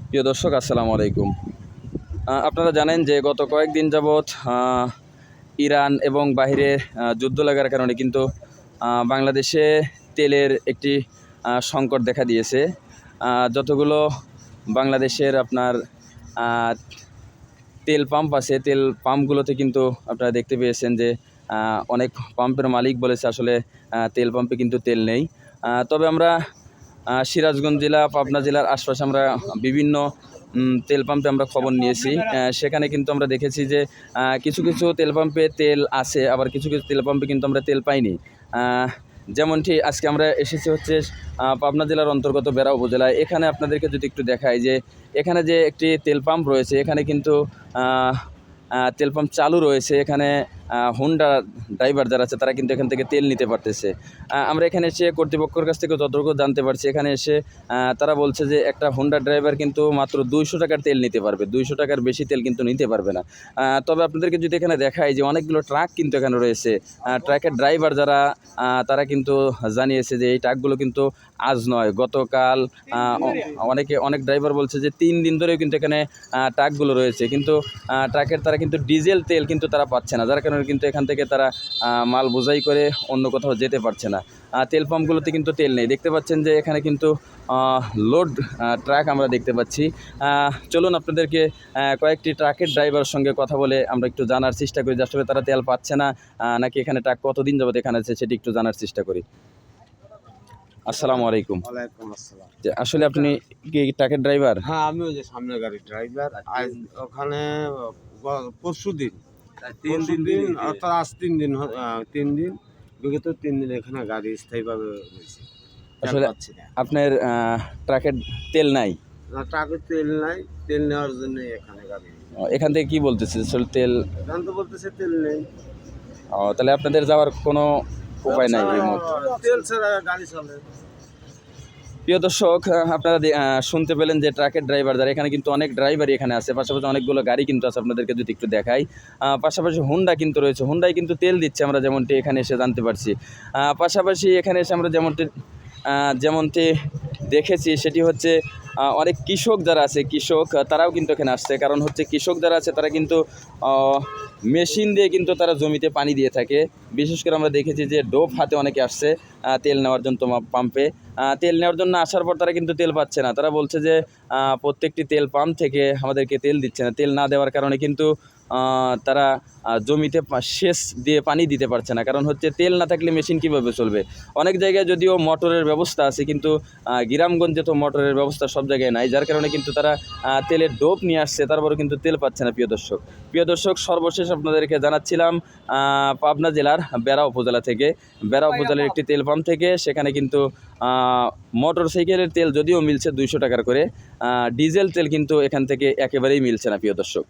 প্রিয় দর্শক, আসসালামু আলাইকুম। আপনারা জানেন যে গত কয়েকদিন যাবৎ ইরান এবং বাহিরে যুদ্ধ লাগার কারণে কিন্তু বাংলাদেশে তেলের একটি সংকট দেখা দিয়েছে। যতগুলো বাংলাদেশের আপনার আ তেল পাম্প আছে, তেল পাম্পগুলোতে কিন্তু আপনারা দেখতে পেয়েছেন যে অনেক পাম্পের মালিক বলেছে আসলে তেল পাম্পে কিন্তু তেল নেই। তবে আমরা সিরাজগঞ্জ জেলা, পাবনা জেলার আশপাশে আমরা বিভিন্ন তেল পাম্পে আমরা খবর নিয়েছি। সেখানে কিন্তু আমরা দেখেছি যে কিছু কিছু তেল পাম্পে তেল আছে, আবার কিছু কিছু তেল পাম্পে কিন্তু আমরা তেল পাইনি। যেমনটি আজকে আমরা এসেছি হচ্ছে পাবনা জেলার অন্তর্গত বেড়া উপজেলায়। এখানে আপনাদেরকে যদি একটু দেখাই যে এখানে যে একটি তেল পাম্প রয়েছে, এখানে কিন্তু তেল পাম্প চালু রয়েছে। এখানে হোন্ডা ড্রাইভার যারা আছে তারা কিন্তু এখান থেকে তেল নিতে পারতেছে। আমরা এখানে এসে কর্তৃপক্ষের কাছ থেকে যতটুকু জানতে পারছি, এখানে এসে তারা বলছে যে একটা হোন্ডা ড্রাইভার কিন্তু মাত্র 200 টাকার তেল নিতে পারবে, 200 টাকার বেশি তেল কিন্তু নিতে পারবে না। তবে আপনাদেরকে যদি এখানে দেখাই যে অনেকগুলো ট্রাক কিন্তু এখানে রয়েছে। ট্রাকের ড্রাইভার যারা তারা কিন্তু জানিয়েছে যে এই ট্রাকগুলো কিন্তু আজ নয়, গতকাল অনেক ড্রাইভার বলছে যে 3 দিন ধরেও কিন্তু এখানে ট্রাকগুলো রয়েছে, কিন্তু ট্রাকের তারা কিন্তু ডিজেল তেল কিন্তু তারা পাচ্ছে না, যার কারণে কিন্তু এখান থেকে তারা মাল বোঝাই করে অন্য কোথাও যেতে পারছে না। তেল পাম্পগুলোতে কিন্তু তেল নেই। দেখতে পাচ্ছেন যে এখানে কিন্তু লোড ট্রাক আমরা দেখতে পাচ্ছি। চলুন আপনাদেরকে কয়েকটি ট্রাকের ড্রাইভারের সঙ্গে কথা বলে আমরা একটু জানার চেষ্টা করি যে আসলে তারা তেল পাচ্ছে না নাকি এখানে ট্রাক কতদিন যাবত এখানে আছে সেটি একটু জানার চেষ্টা করি। আসসালামু আলাইকুম। ওয়ালাইকুম আসসালাম। যে আসলে আপনি কি ট্রাকের ড্রাইভার? হ্যাঁ, আমি ওই যে সামনের গাড়ির ড্রাইভার। আজ ওখানে পরশুদিন অর্থাৎ আজ 3 দিন 3 দিন বিগত 3 দিন এখানে গাড়ি স্থায়ীভাবে রয়েছে। আসলে আপনার ট্রাকের তেল নাই? না, ট্রাকে তেল নাই, তেল নেওয়ার জন্য এখানে গাড়ি। এখান থেকে কি বলতেছে আসলে তেল? এখান তো বলতেছে তেল নেই। তাহলে আপনাদের যাওয়ার কোনো উপায় নাই এই মুহূর্তে? তেল ছাড়া গাড়ি চলে। প্রিয় দর্শক, আপনারা শুনতে পেলেন যে ট্রাকের ড্রাইভার যারা, এখানে কিন্তু অনেক ড্রাইভারই এখানে আছে, পাশাপাশি অনেকগুলো গাড়ি কিন্তু আছে। আপনাদেরকে যদি একটু দেখাই, পাশাপাশি হোন্ডা কিন্তু রয়েছে, হোন্ডায় কিন্তু তেল দিচ্ছে আমরা যেমনটি এখানে এসে জানতে পারছি। পাশাপাশি এখানে এসে আমরা যেমনটি দেখেছি সেটি হচ্ছে অনেক কৃষক যারা আছে, কৃষক তারাও কিন্তু এখানে আসছে। কারণ হচ্ছে কৃষক যারা আছে তারা কিন্তু মেশিন দিয়ে কিন্তু তারা জমিতে পানি দিয়ে থাকে। বিশেষ করে আমরা দেখেছি যে ডোপ হাতে অনেকে আসছে তেল নেওয়ার জন্য পাম্পে। তেল নেওয়ার জন্য আসার পর তারা কিন্তু তেল পাচ্ছে না। তারা বলছে যে প্রত্যেকটি তেল পাম্প থেকে আমাদেরকে তেল দিচ্ছে না। তেল না দেওয়ার কারণে কিন্তু তারা জমিতে সেচ দিয়ে পানি দিতে পারছে না। কারণ হচ্ছে তেল না থাকলে মেশিন কীভাবে চলবে? অনেক জায়গায় যদিও মোটরের ব্যবস্থা আছে, কিন্তু গ্রামগঞ্জে তো মোটরের ব্যবস্থা সব জায়গায় নাই, যার কারণে কিন্তু তারা তেলের ডোপ নিয়ে আসছে, তারপরেও কিন্তু তেল পাচ্ছে না। প্রিয় দর্শক, সর্বশেষ আপনাদেরকে জানাচ্ছিলাম পাবনা জেলার বেড়া উপজেলা থেকে, বেড়া উপজেলার একটি তেল পাম্প থেকে। সেখানে কিন্তু মোটর সাইকেলের তেল যদিও মিলছে 200 টাকার করে, ডিজেল তেল কিন্তু এখান থেকে একেবারেই মিলছে না। প্রিয় দর্শক।